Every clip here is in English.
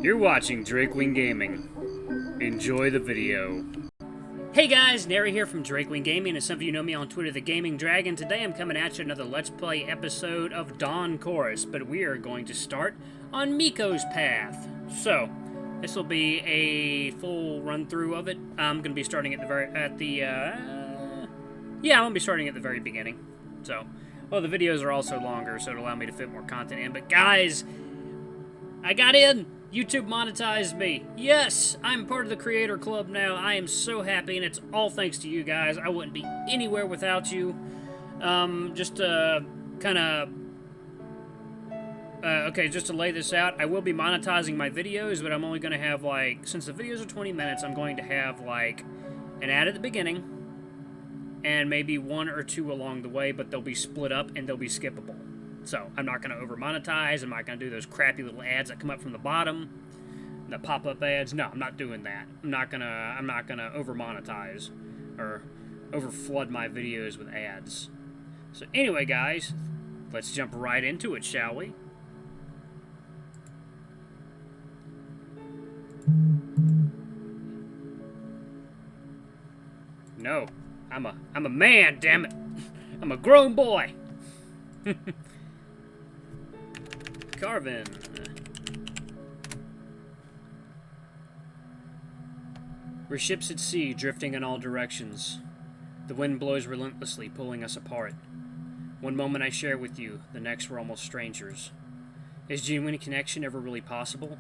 You're watching Drakewing Gaming. Enjoy the video. Hey guys, Nary here from Drakewing Gaming, and some of you know me on Twitter, The Gaming Dragon. Today I'm coming at you another Let's Play episode of Dawn Chorus, but we are going to start on Mikko's path. So, this will be a full run-through of it. I'm going to be starting at the very, I'm going to be starting at the very beginning. So, well, the videos are also longer, so it'll allow me to fit more content in. But guys, I got in! YouTube monetized me. Yes, I'm part of the Creator Club now. I am so happy, and it's all thanks to you guys. I wouldn't be anywhere without you. Just to lay this out, I will be monetizing my videos, but I'm only going to have, like, since the videos are 20 minutes, I'm going to have, like, an ad at the beginning, and maybe one or two along the way, but they'll be split up, and they'll be skippable. So, I'm not going to over-monetize. I'm not going to do those crappy little ads that come up from the bottom. The pop-up ads. No, I'm not doing that. I'm not going to over-monetize or over-flood my videos with ads. So, anyway, guys, let's jump right into it, shall we? No. I'm a man, damn it. I'm a grown boy. Carvin. We're ships at sea, drifting in all directions. The wind blows relentlessly, pulling us apart. One moment I share with you, the next we're almost strangers. Is genuine connection ever really possible?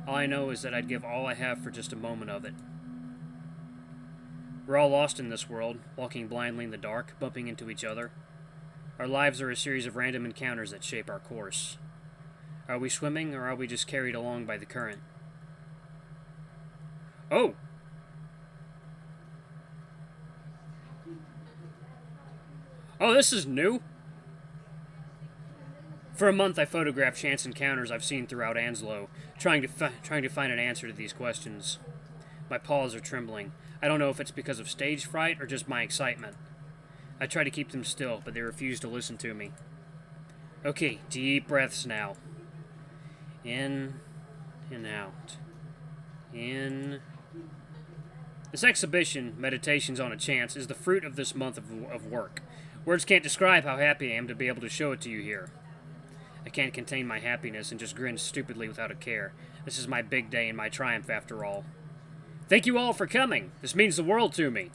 All I know is that I'd give all I have for just a moment of it. We're all lost in this world, walking blindly in the dark, bumping into each other. Our lives are a series of random encounters that shape our course. Are we swimming, or are we just carried along by the current? Oh! Oh, this is new! For a month, I photographed chance encounters I've seen throughout Anslo, trying to find an answer to these questions. My paws are trembling. I don't know if it's because of stage fright or just my excitement. I try to keep them still, but they refuse to listen to me. Okay, deep breaths now. In and out. In. This exhibition, Meditations on a Chance, is the fruit of this month of work. Words can't describe how happy I am to be able to show it to you here. I can't contain my happiness and just grin stupidly without a care. This is my big day and my triumph after all. Thank you all for coming. This means the world to me.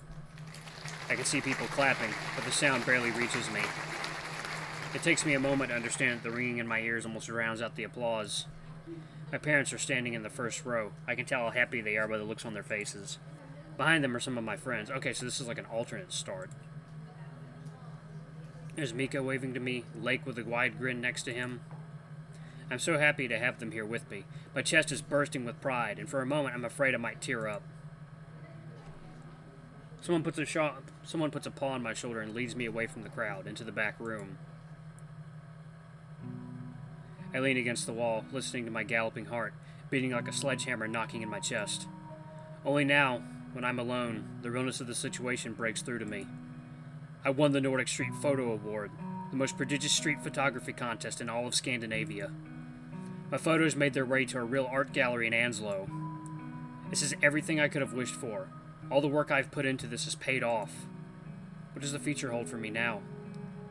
I can see people clapping, but the sound barely reaches me. It takes me a moment to understand that the ringing in my ears almost drowns out the applause. My parents are standing in the first row. I can tell how happy they are by the looks on their faces. Behind them are some of my friends. Okay, so this is like an alternate start. There's Mikko waving to me, Lake with a wide grin next to him. I'm so happy to have them here with me. My chest is bursting with pride, and for a moment I'm afraid I might tear up. Someone puts a paw on my shoulder and leads me away from the crowd, into the back room. I lean against the wall, listening to my galloping heart, beating like a sledgehammer knocking in my chest. Only now, when I'm alone, the realness of the situation breaks through to me. I won the Nordic Street Photo Award, the most prodigious street photography contest in all of Scandinavia. My photos made their way to a real art gallery in Anslo. This is everything I could have wished for. All the work I've put into this has paid off. What does the future hold for me now?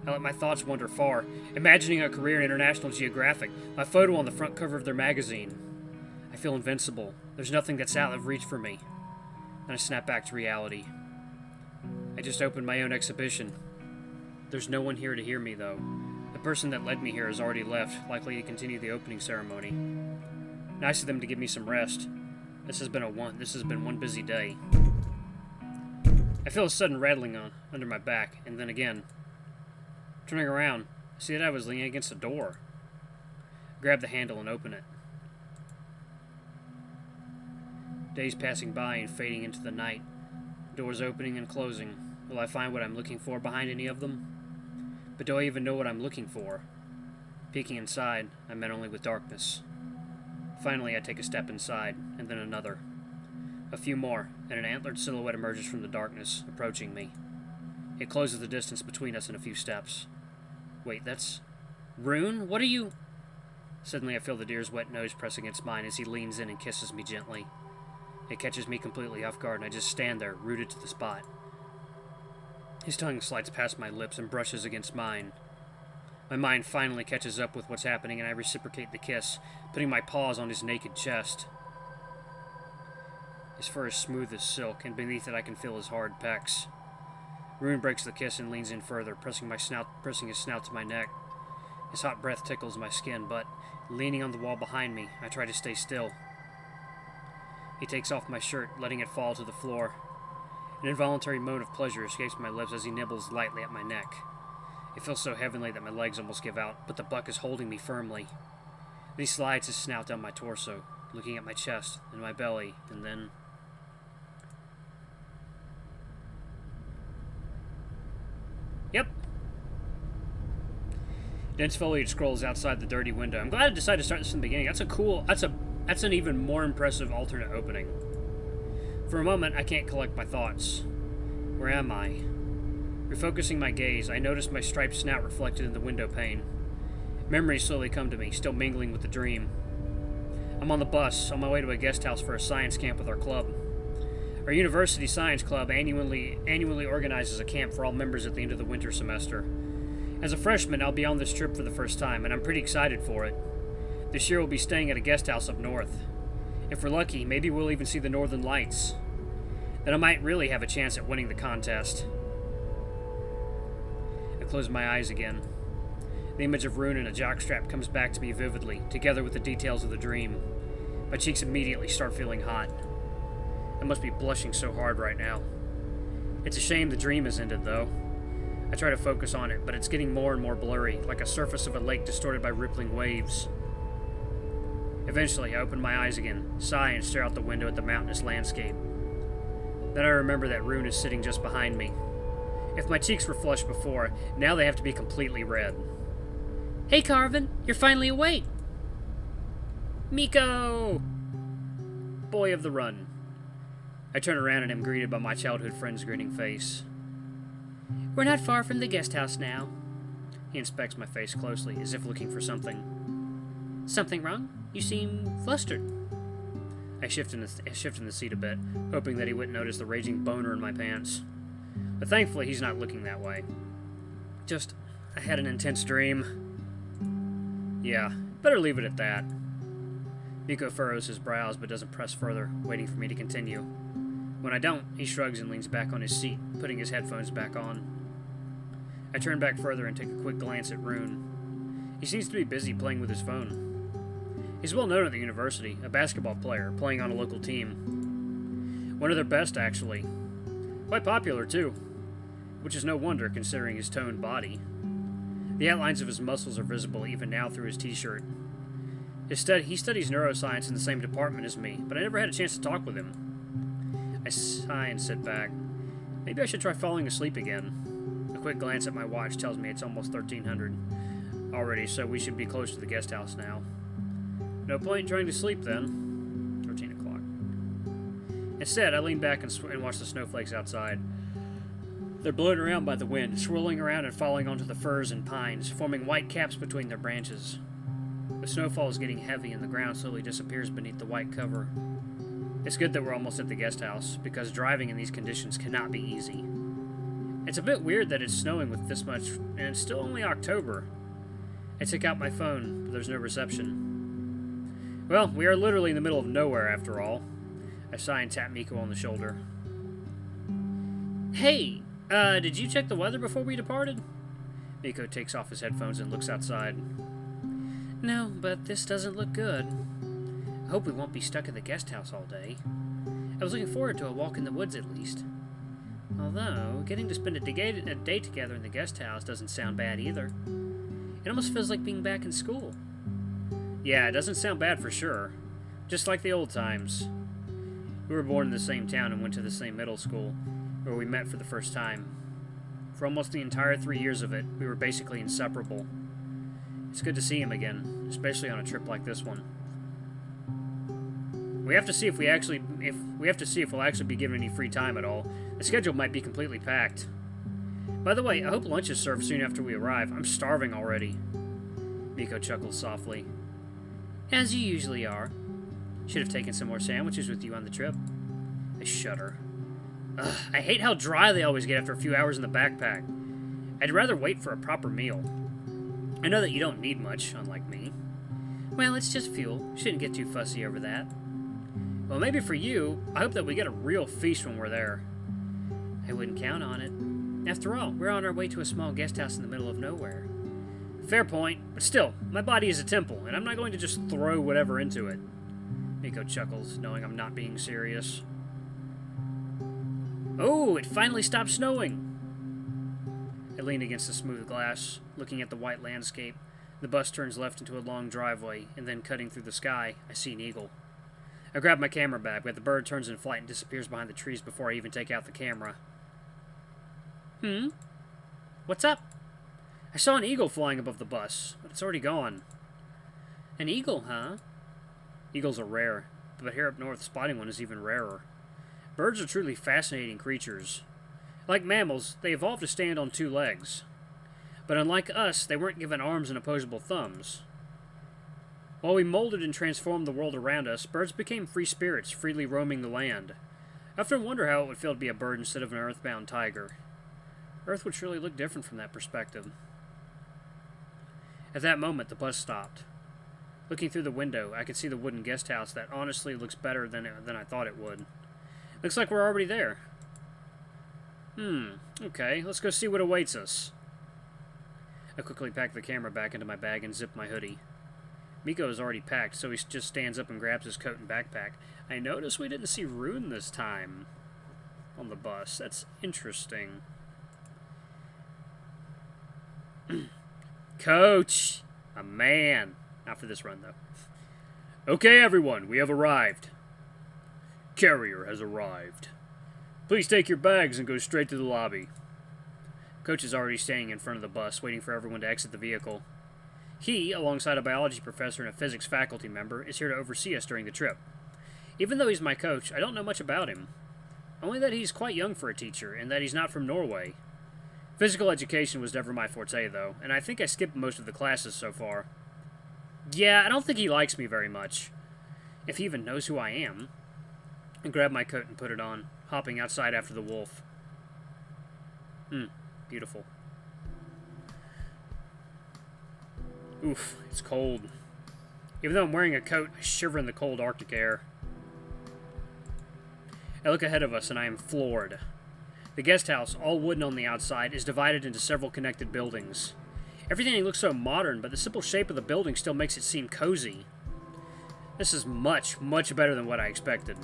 I let my thoughts wander far, imagining a career in International Geographic, my photo on the front cover of their magazine. I feel invincible. There's nothing that's out of reach for me. And I snap back to reality. I just opened my own exhibition. There's no one here to hear me, though. The person that led me here has already left, likely to continue the opening ceremony. Nice of them to give me some rest. This has been one busy day. I feel a sudden rattling under my back, and then again. Turning around, I see that I was leaning against a door. I grab the handle and open it. Days passing by and fading into the night. Doors opening and closing. Will I find what I'm looking for behind any of them? But do I even know what I'm looking for? Peeking inside, I'm met only with darkness. Finally, I take a step inside, and then another. A few more, and an antlered silhouette emerges from the darkness, approaching me. It closes the distance between us in a few steps. Wait, that's... Rune? What are you... Suddenly I feel the deer's wet nose press against mine as he leans in and kisses me gently. It catches me completely off guard, and I just stand there, rooted to the spot. His tongue slides past my lips and brushes against mine. My mind finally catches up with what's happening, and I reciprocate the kiss, putting my paws on his naked chest. His fur is smooth as silk, and beneath it I can feel his hard pecs. Rune breaks the kiss and leans in further, pressing his snout to my neck. His hot breath tickles my skin, but, leaning on the wall behind me, I try to stay still. He takes off my shirt, letting it fall to the floor. An involuntary moan of pleasure escapes my lips as he nibbles lightly at my neck. It feels so heavenly that my legs almost give out, but the buck is holding me firmly. Then he slides his snout down my torso, looking at my chest and my belly, and then... Yep. Dense foliage scrolls outside the dirty window. I'm glad I decided to start this from the beginning. That's an even more impressive alternate opening. For a moment, I can't collect my thoughts. Where am I? Refocusing my gaze, I notice my striped snout reflected in the window pane. Memories slowly come to me, still mingling with the dream. I'm on the bus, on my way to a guest house for a science camp with our club. Our university science club annually organizes a camp for all members at the end of the winter semester. As a freshman, I'll be on this trip for the first time, and I'm pretty excited for it. This year we'll be staying at a guest house up north. If we're lucky, maybe we'll even see the northern lights. Then I might really have a chance at winning the contest. I close my eyes again. The image of Rune in a jockstrap comes back to me vividly, together with the details of the dream. My cheeks immediately start feeling hot. I must be blushing so hard right now. It's a shame the dream has ended, though. I try to focus on it, but it's getting more and more blurry, like a surface of a lake distorted by rippling waves. Eventually, I open my eyes again, sigh, and stare out the window at the mountainous landscape. Then I remember that Rune is sitting just behind me. If my cheeks were flushed before, now they have to be completely red. Hey, Carvin, you're finally awake! Mikko! Boy of the run. I turn around and am greeted by my childhood friend's grinning face. We're not far from the guest house now. He inspects my face closely, as if looking for something. Something wrong? You seem flustered. I shift in the seat a bit, hoping that he wouldn't notice the raging boner in my pants. But thankfully, he's not looking that way. Just, I had an intense dream. Yeah, better leave it at that. Mikko furrows his brows but doesn't press further, waiting for me to continue. When I don't, he shrugs and leans back on his seat, putting his headphones back on. I turn back further and take a quick glance at Rune. He seems to be busy playing with his phone. He's well known at the university, a basketball player, playing on a local team. One of their best, actually. Quite popular, too. Which is no wonder, considering his toned body. The outlines of his muscles are visible even now through his t-shirt. He studies neuroscience in the same department as me, but I never had a chance to talk with him. I sigh and sit back. Maybe I should try falling asleep again. A quick glance at my watch tells me it's almost 1300 already, so we should be close to the guest house now. No point in trying to sleep then. 13 o'clock. Instead, I lean back and watch the snowflakes outside. They're blown around by the wind, swirling around and falling onto the firs and pines, forming white caps between their branches. The snowfall is getting heavy and the ground slowly disappears beneath the white cover. It's good that we're almost at the guest house, because driving in these conditions cannot be easy. It's a bit weird that it's snowing with this much, and it's still only October. I take out my phone, but there's no reception. Well, we are literally in the middle of nowhere after all. I sigh and tap Mikko on the shoulder. Hey, did you check the weather before we departed? Mikko takes off his headphones and looks outside. No, but this doesn't look good. I hope we won't be stuck at the guest house all day. I was looking forward to a walk in the woods at least. Although, getting to spend a day together in the guest house doesn't sound bad either. It almost feels like being back in school. Yeah, it doesn't sound bad for sure. Just like the old times. We were born in the same town and went to the same middle school, where we met for the first time. For almost the entire 3 years of it, we were basically inseparable. It's good to see him again, especially on a trip like this one. We have to see if we'll actually be given any free time at all. The schedule might be completely packed. By the way, I hope lunch is served soon after we arrive. I'm starving already. Mikko chuckles softly. As you usually are. Should have taken some more sandwiches with you on the trip. I shudder. Ugh, I hate how dry they always get after a few hours in the backpack. I'd rather wait for a proper meal. I know that you don't need much, unlike me. Well, it's just fuel. Shouldn't get too fussy over that. Well, maybe for you, I hope that we get a real feast when we're there. I wouldn't count on it. After all, we're on our way to a small guest house in the middle of nowhere. Fair point, but still, my body is a temple, and I'm not going to just throw whatever into it. Mikko chuckles, knowing I'm not being serious. Oh, it finally stopped snowing! I lean against the smooth glass, looking at the white landscape. The bus turns left into a long driveway, and then cutting through the sky, I see an eagle. I grab my camera bag, but the bird turns in flight and disappears behind the trees before I even take out the camera. What's up? I saw an eagle flying above the bus, but it's already gone. An eagle, huh? Eagles are rare, but here up north, spotting one is even rarer. Birds are truly fascinating creatures. Like mammals, they evolved to stand on two legs. But unlike us, they weren't given arms and opposable thumbs. While we molded and transformed the world around us, birds became free spirits, freely roaming the land. I often wonder how it would feel to be a bird instead of an earthbound tiger. Earth would surely look different from that perspective. At that moment, the bus stopped. Looking through the window, I could see the wooden guest house that honestly looks better than I thought it would. Looks like we're already there. Okay, let's go see what awaits us. I quickly pack the camera back into my bag and zip my hoodie. Mikko is already packed, so he just stands up and grabs his coat and backpack. I notice we didn't see Rune this time on the bus. That's interesting. Coach! A man! Not for this run, though. Okay, everyone, we have arrived. Carrier has arrived. Please take your bags and go straight to the lobby. Coach is already standing in front of the bus, waiting for everyone to exit the vehicle. He, alongside a biology professor and a physics faculty member, is here to oversee us during the trip. Even though he's my coach, I don't know much about him. Only that he's quite young for a teacher, and that he's not from Norway. Physical education was never my forte, though, and I think I skipped most of the classes so far. Yeah, I don't think he likes me very much. If he even knows who I am. I grab my coat and put it on, hopping outside after the wolf. Beautiful. Oof, it's cold. Even though I'm wearing a coat, I shiver in the cold Arctic air. I look ahead of us and I am floored. The guest house, all wooden on the outside, is divided into several connected buildings. Everything looks so modern, but the simple shape of the building still makes it seem cozy. This is much, much better than what I expected.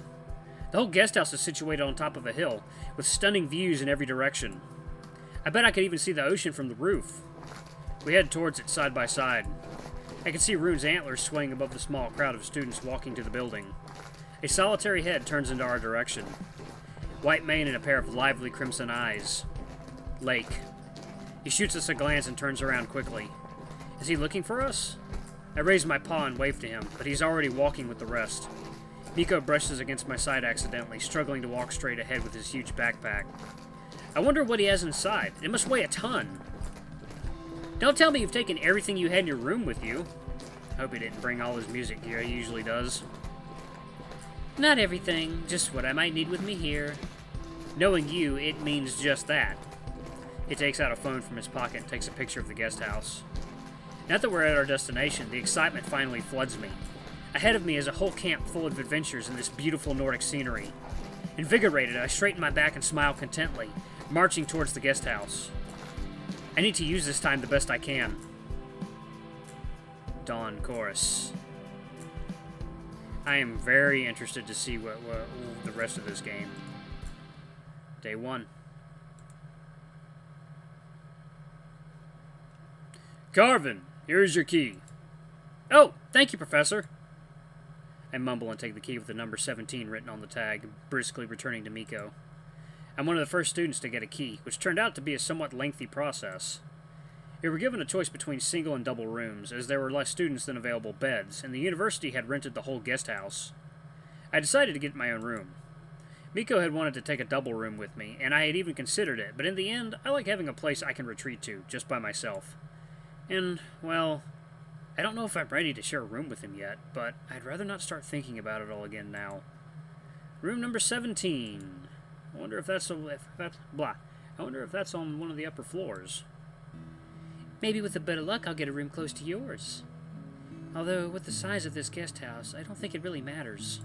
The whole guest house is situated on top of a hill, with stunning views in every direction. I bet I could even see the ocean from the roof. We head towards it side by side. I can see Rune's antlers swaying above the small crowd of students walking to the building. A solitary head turns into our direction. White mane and a pair of lively crimson eyes. Lake. He shoots us a glance and turns around quickly. Is he looking for us? I raise my paw and wave to him, but he's already walking with the rest. Mikko brushes against my side accidentally, struggling to walk straight ahead with his huge backpack. I wonder what he has inside. It must weigh a ton. Don't tell me you've taken everything you had in your room with you. I hope he didn't bring all his music gear he usually does. Not everything, just what I might need with me here. Knowing you, it means just that. He takes out a phone from his pocket and takes a picture of the guest house. Now that we're at our destination, the excitement finally floods me. Ahead of me is a whole camp full of adventures in this beautiful Nordic scenery. Invigorated, I straighten my back and smile contently, marching towards the guest house. I need to use this time the best I can. Dawn Chorus. I am very interested to see what the rest of this game. Day 1. Carvin, here is your key. Oh, thank you, Professor. I mumble and take the key with the number 17 written on the tag, briskly returning to Mikko. I'm one of the first students to get a key, which turned out to be a somewhat lengthy process. We were given a choice between single and double rooms, as there were less students than available beds, and the university had rented the whole guest house. I decided to get my own room. Mikko had wanted to take a double room with me, and I had even considered it, but in the end, I like having a place I can retreat to, just by myself. And, well, I don't know if I'm ready to share a room with him yet, but I'd rather not start thinking about it all again now. Room number 17. I wonder if that's I wonder if that's on one of the upper floors. Maybe with a bit of luck I'll get a room close to yours. Although, with the size of this guest house, I don't think it really matters.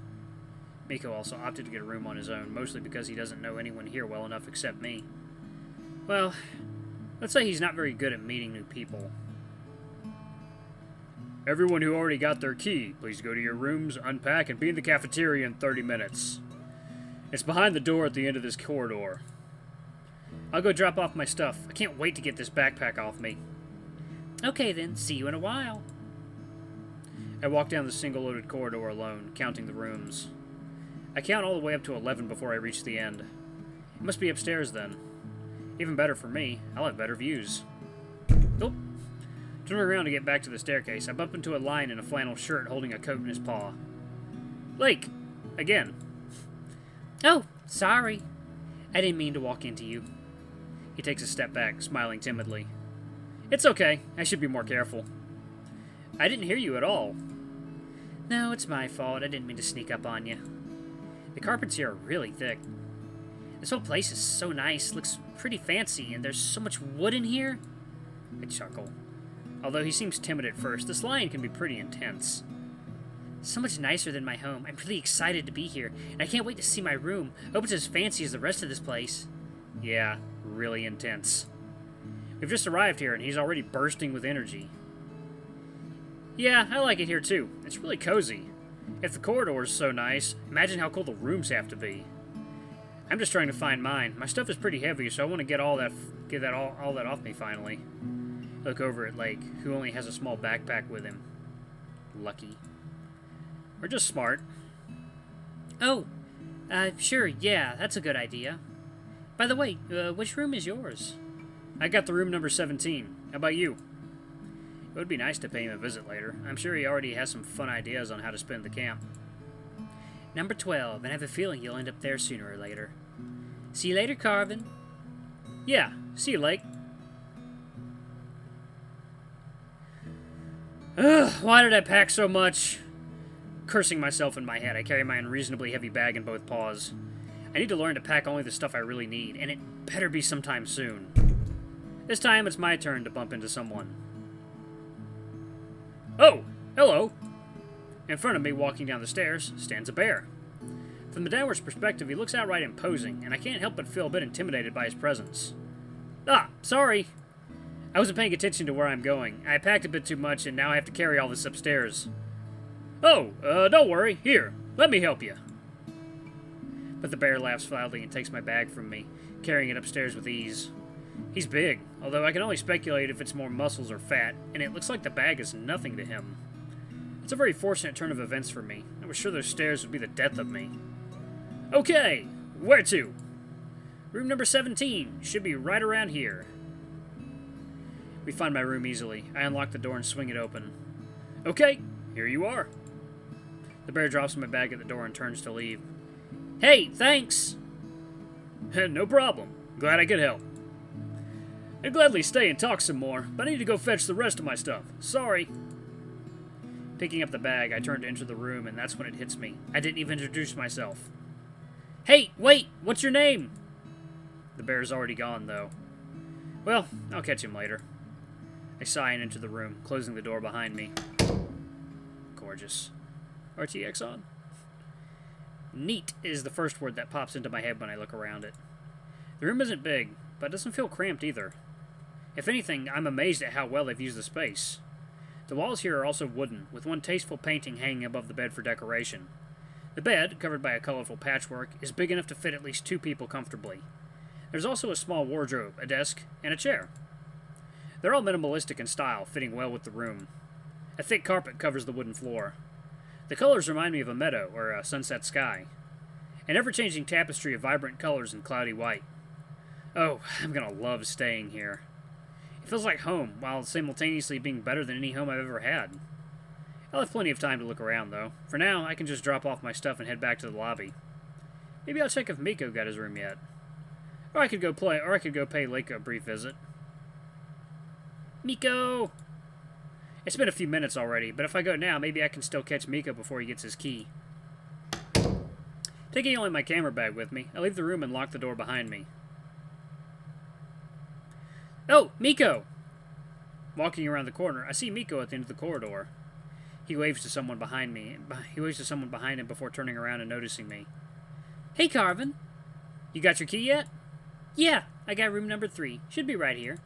Mikko also opted to get a room on his own, mostly because he doesn't know anyone here well enough except me. Well, let's say he's not very good at meeting new people. Everyone who already got their key, please go to your rooms, unpack, and be in the cafeteria in 30 minutes. It's behind the door at the end of this corridor. I'll go drop off my stuff. I can't wait to get this backpack off me. Okay then, see you in a while. I walk down the single-loaded corridor alone, counting the rooms. I count all the way up to 11 before I reach the end. It must be upstairs then. Even better for me, I'll have better views. Oh. Turning around to get back to the staircase, I bump into a lion in a flannel shirt holding a coat in his paw. Lake! Again. Oh, sorry. I didn't mean to walk into you. He takes a step back, smiling timidly. It's okay. I should be more careful. I didn't hear you at all. No, it's my fault. I didn't mean to sneak up on you. The carpets here are really thick. This whole place is so nice, looks pretty fancy, and there's so much wood in here. I chuckle. Although he seems timid at first, this lion can be pretty intense. So much nicer than my home. I'm pretty excited to be here, and I can't wait to see my room. I hope it's as fancy as the rest of this place. Yeah, really intense. We've just arrived here, and he's already bursting with energy. Yeah, I like it here too. It's really cozy. If the corridor is so nice, imagine how cool the rooms have to be. I'm just trying to find mine. My stuff is pretty heavy, so I want to get all that off me finally. Look over at Lake, who only has a small backpack with him. Lucky. Or just smart. Oh, sure, yeah, that's a good idea. By the way, which room is yours? I got the room number 17. How about you? It would be nice to pay him a visit later. I'm sure he already has some fun ideas on how to spend the camp. Number 12, and I have a feeling you'll end up there sooner or later. See you later, Carvin. Yeah, see you, Lake. Ugh, why did I pack so much? Cursing myself in my head, I carry my unreasonably heavy bag in both paws. I need to learn to pack only the stuff I really need, and it better be sometime soon. This time, it's my turn to bump into someone. Oh, hello! In front of me, walking down the stairs, stands a bear. From the downwards perspective, he looks outright imposing, and I can't help but feel a bit intimidated by his presence. Ah, sorry! I wasn't paying attention to where I'm going. I packed a bit too much, and now I have to carry all this upstairs. Oh, don't worry. Here, let me help you. But the bear laughs loudly and takes my bag from me, carrying it upstairs with ease. He's big, although I can only speculate if it's more muscles or fat, and it looks like the bag is nothing to him. It's a very fortunate turn of events for me. I was sure those stairs would be the death of me. Okay, where to? Room number 17. Should be right around here. We find my room easily. I unlock the door and swing it open. Okay, here you are. The bear drops my bag at the door and turns to leave. Hey, thanks! No problem. Glad I could help. I'd gladly stay and talk some more, but I need to go fetch the rest of my stuff. Sorry. Picking up the bag, I turn to enter the room, and that's when it hits me. I didn't even introduce myself. Hey, wait! What's your name? The bear's already gone, though. Well, I'll catch him later. I sigh and enter the room, closing the door behind me. Gorgeous. RTX on? Neat is the first word that pops into my head when I look around it. The room isn't big, but it doesn't feel cramped either. If anything, I'm amazed at how well they've used the space. The walls here are also wooden, with one tasteful painting hanging above the bed for decoration. The bed, covered by a colorful patchwork, is big enough to fit at least 2 people comfortably. There's also a small wardrobe, a desk, and a chair. They're all minimalistic in style, fitting well with the room. A thick carpet covers the wooden floor. The colors remind me of a meadow or a sunset sky. An ever-changing tapestry of vibrant colors and cloudy white. Oh, I'm gonna love staying here. It feels like home, while simultaneously being better than any home I've ever had. I'll have plenty of time to look around, though. For now, I can just drop off my stuff and head back to the lobby. Maybe I'll check if Mikko got his room yet. Or I could go pay Lake a brief visit. Mikko! It's been a few minutes already, but if I go now, maybe I can still catch Mikko before he gets his key. Taking only my camera bag with me, I leave the room and lock the door behind me. Oh, Mikko! Walking around the corner, I see Mikko at the end of the corridor. He waves to someone behind me. He waves to someone behind him before turning around and noticing me. Hey, Carvin. You got your key yet? Yeah, I got room number 3. Should be right here.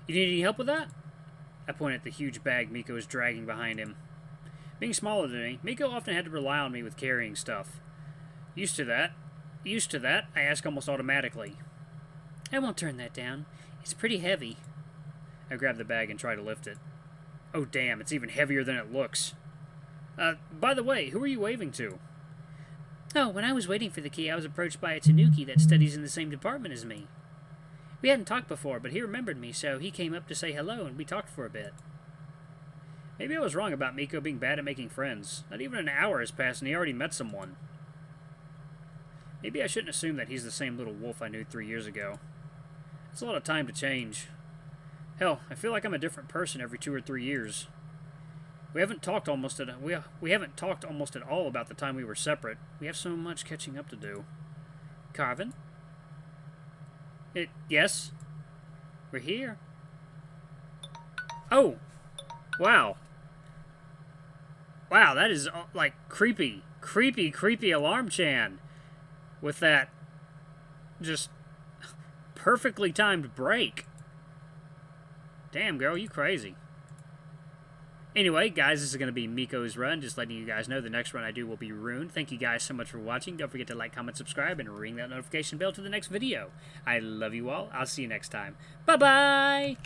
You need any help with that? I point at the huge bag Mikko is dragging behind him. Being smaller than me, Mikko often had to rely on me with carrying stuff. Used to that, I ask almost automatically. I won't turn that down. It's pretty heavy. I grab the bag and try to lift it. Oh damn, it's even heavier than it looks. By the way, who are you waving to? Oh, when I was waiting for the key, I was approached by a Tanuki that studies in the same department as me. We hadn't talked before, but he remembered me, so he came up to say hello, and we talked for a bit. Maybe I was wrong about Mikko being bad at making friends. Not even an hour has passed, and he already met someone. Maybe I shouldn't assume that he's the same little wolf I knew 3 years ago. It's a lot of time to change. Hell, I feel like I'm a different person every 2 or 3 years. We haven't talked almost at all about the time we were separate. We have so much catching up to do. Carvin? Yes? We're here. Oh! Wow. Wow, that is, like, creepy. Creepy alarm Chan. With that just perfectly timed break. Damn, girl, you crazy. Anyway, guys, this is going to be Mikko's run. Just letting you guys know the next run I do will be Rune. Thank you guys so much for watching. Don't forget to like, comment, subscribe, and ring that notification bell to the next video. I love you all. I'll see you next time. Bye-bye!